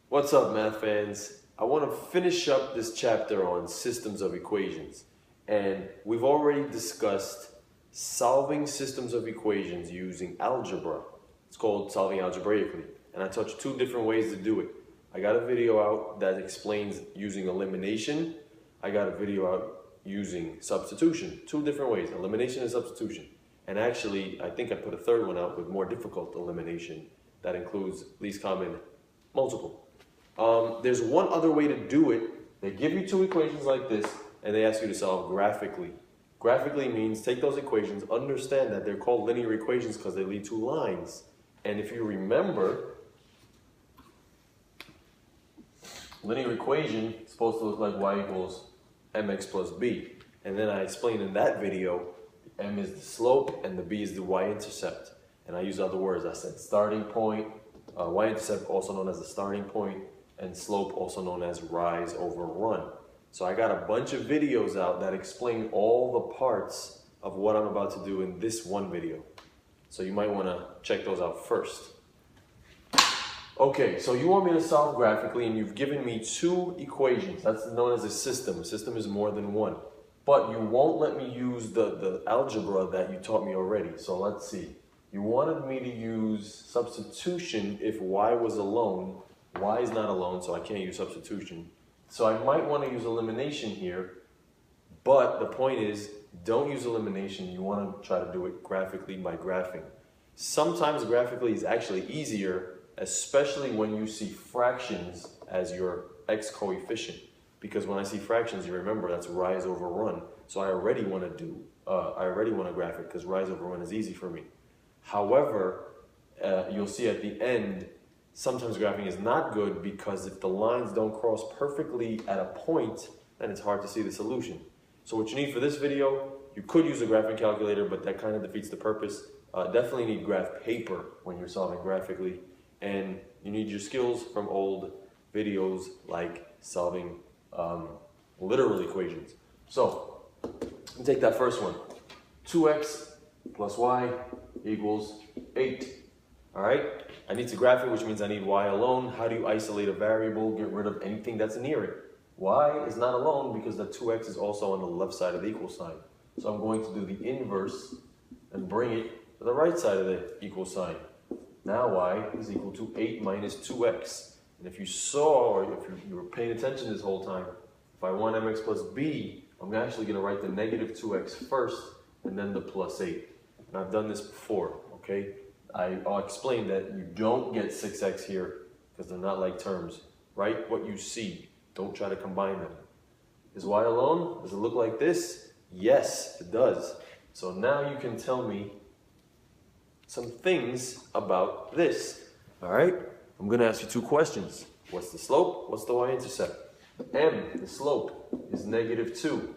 What's up, math fans? I want to finish up this chapter on systems of equations. And we've already discussed solving systems of equations using algebra. It's called solving algebraically. And I touched two different ways to do it. I got a video out that explains using elimination. I got a video out using substitution. Two different ways, elimination and substitution. And actually, I think I put a third one out with more difficult elimination that includes least common multiple. There's one other way to do it. They give you two equations like this, and they ask you to solve graphically. Graphically means take those equations, understand that they're called linear equations because they lead to lines. And if you remember, linear equation is supposed to look like y equals mx plus b. And then I explained in that video, m is the slope and the b is the y-intercept. And I use other words. I said starting point, y-intercept also known as the starting point, and slope also known as rise over run. So I got a bunch of videos out that explain all the parts of what I'm about to do in this one video. So you might want to check those out first. Okay, so you want me to solve graphically, and you've given me two equations. That's known as a system. A system is more than one. But you won't let me use the algebra that you taught me already. So let's see. You wanted me to use substitution if y was alone. Y is not alone, so I can't use substitution. So I might want to use elimination here, but the point is, don't use elimination. You want to try to do it graphically by graphing. Sometimes graphically is actually easier, especially when you see fractions as your x coefficient. Because when I see fractions, you remember that's rise over run. So I already want to graph it because rise over run is easy for me. However, you'll see at the end, sometimes graphing is not good because if the lines don't cross perfectly at a point, then it's hard to see the solution. So what you need for this video, you could use a graphing calculator, but that kind of defeats the purpose. Definitely need graph paper when you're solving graphically. And you need your skills from old videos like solving literal equations. So, let me take that first one. 2x plus y equals 8. All right? I need to graph it, which means I need y alone. How do you isolate a variable, get rid of anything that's near it? Y is not alone because the 2x is also on the left side of the equal sign. So I'm going to do the inverse and bring it to the right side of the equal sign. Now y is equal to 8 minus 2x. And if you saw, or if you were paying attention this whole time, if I want mx plus b, I'm actually going to write the negative 2x first and then the plus 8. And I've done this before, okay? I'll explain that you don't get 6x here because they're not like terms. Write what you see. Don't try to combine them. Is y alone? Does it look like this? Yes, it does. So now you can tell me some things about this. All right? I'm going to ask you two questions. What's the slope? What's the y-intercept? M, the slope, is negative 2.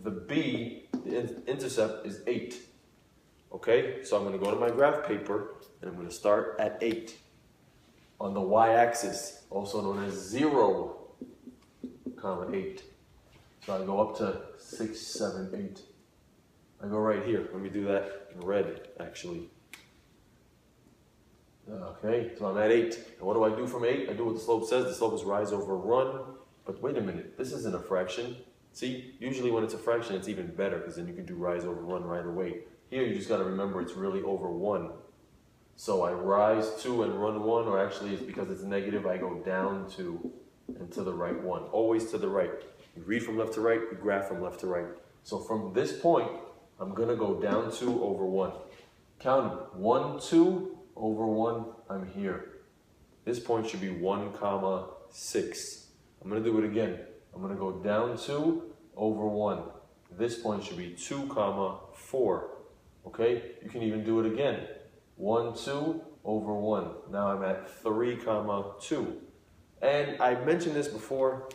The b, the intercept, is 8. Okay? So I'm going to go to my graph paper, and I'm going to start at 8. On the y-axis, also known as 0, comma 8. So I go up to 6, 7, 8. I go right here. Let me do that in red, actually. Okay, so I'm at 8. And what do I do from 8? I do what the slope says. The slope is rise over run. But wait a minute, this isn't a fraction. See, usually when it's a fraction, it's even better because then you can do rise over run right away. Here, you just got to remember it's really over 1. So I rise 2 and run 1, or actually it's because it's negative, I go down 2 and to the right 1. Always to the right. You read from left to right, you graph from left to right. So from this point, I'm going to go down 2 over 1. Count 1, 2 over 1, I'm here. This point should be 1, comma 6. I'm going to do it again. I'm going to go down 2 over 1. This point should be 2, comma 4. Okay? You can even do it again. 1, 2 over 1. Now I'm at 3, comma 2. And I mentioned this before.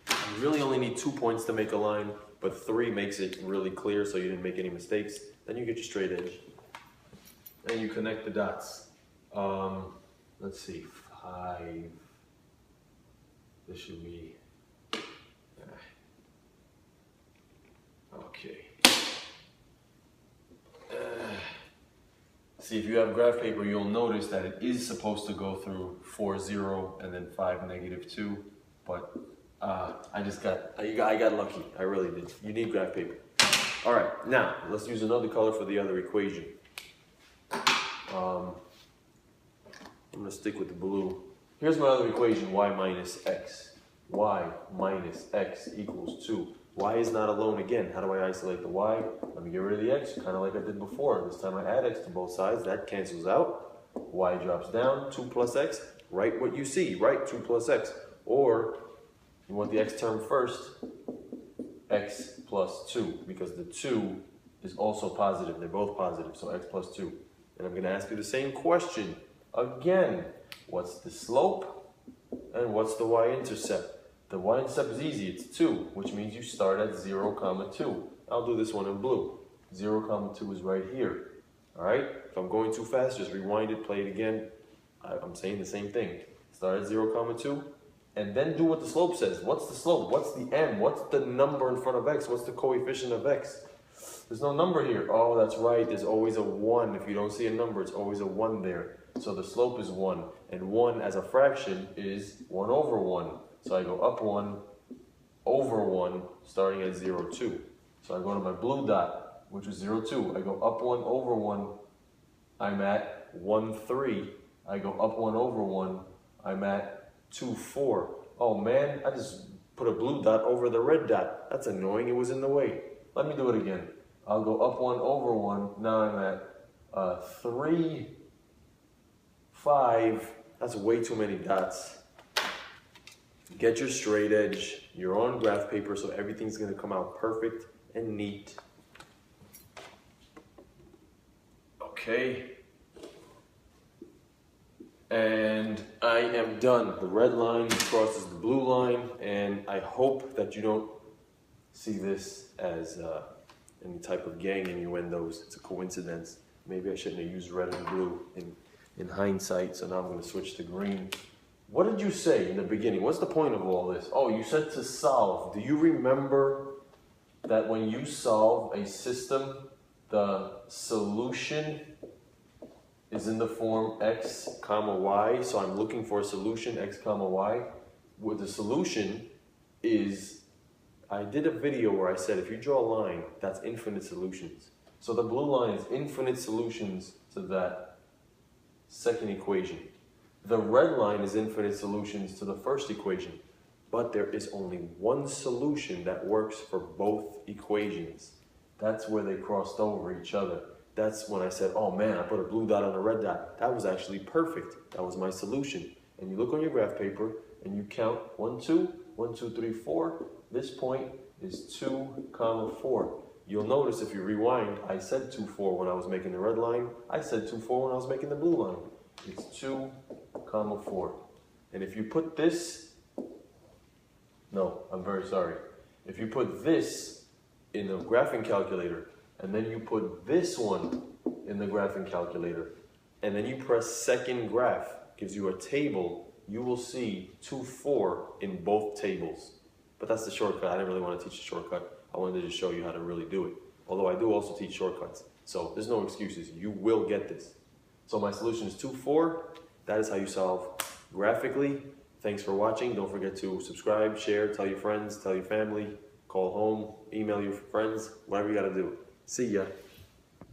You really only need 2 points to make a line, but 3 makes it really clear so you didn't make any mistakes. Then you get your straight edge. And you connect the dots. Let's see, 5. This should be, okay. See, if you have graph paper, you'll notice that it is supposed to go through 4, 0, and then 5, -2, but I got lucky. I really did. You need graph paper. All right, now let's use another color for the other equation. I'm gonna stick with the blue. Here's my other equation, y minus x. Y minus x equals 2. Y is not alone again. How do I isolate the y? Let me get rid of the x, kind of like I did before. This time I add x to both sides. That cancels out. Y drops down. 2 plus x. Write what you see. Write 2 plus x. Or you want the x term first. X plus 2. Because the 2 is also positive. They're both positive. So x plus 2. And I'm going to ask you the same question again. What's the slope? And what's the y-intercept? The y-intercept is easy, it's 2, which means you start at 0, 2. I'll do this one in blue. 0, 2 is right here. Alright? If I'm going too fast, just rewind it, play it again. I'm saying the same thing. Start at 0, 2, and then do what the slope says. What's the slope? What's the m? What's the number in front of x? What's the coefficient of x? There's no number here. Oh, that's right, there's always a 1. If you don't see a number, it's always a 1 there. So the slope is 1, and 1 as a fraction is 1 over 1. So I go up 1, over 1, starting at 0, 2. So I go to my blue dot, which is 0, 2. I go up 1, over 1, I'm at 1, 3. I go up 1, over 1, I'm at 2, 4. Oh man, I just put a blue dot over the red dot. That's annoying, it was in the way. Let me do it again. I'll go up 1, over 1, now I'm at 3, 5. That's way too many dots. Get your straight edge. You're on graph paper, so everything's going to come out perfect and neat. Okay. And I am done. The red line crosses the blue line, and I hope that you don't see this as any type of gang innuendos. It's a coincidence. Maybe I shouldn't have used red and blue in hindsight, so now I'm going to switch to green. What did you say in the beginning? What's the point of all this? Oh, you said to solve. Do you remember that when you solve a system, the solution is in the form x, comma, y? So I'm looking for a solution, x, comma, y. Where the solution is, I did a video where I said if you draw a line, that's infinite solutions. So the blue line is infinite solutions to that second equation. The red line is infinite solutions to the first equation, but there is only one solution that works for both equations. That's where they crossed over each other. That's when I said, oh man, I put a blue dot on a red dot. That was actually perfect. That was my solution. And you look on your graph paper and you count 1, 2, 1, 2, 3, 4. This point is 2, 4. You'll notice if you rewind, I said 2, 4 when I was making the red line. I said 2, 4 when I was making the blue line. It's 2, 4. And if you put this, no, I'm very sorry. If you put this in the graphing calculator, and then you put this one in the graphing calculator, and then you press second graph, gives you a table, you will see 2, 4 in both tables. But that's the shortcut. I didn't really want to teach a shortcut. I wanted to just show you how to really do it. Although I do also teach shortcuts. So there's no excuses. You will get this. So my solution is 2, 4. That is how you solve graphically. Thanks for watching. Don't forget to subscribe, share, tell your friends, tell your family, call home, email your friends, whatever you got to do. See ya.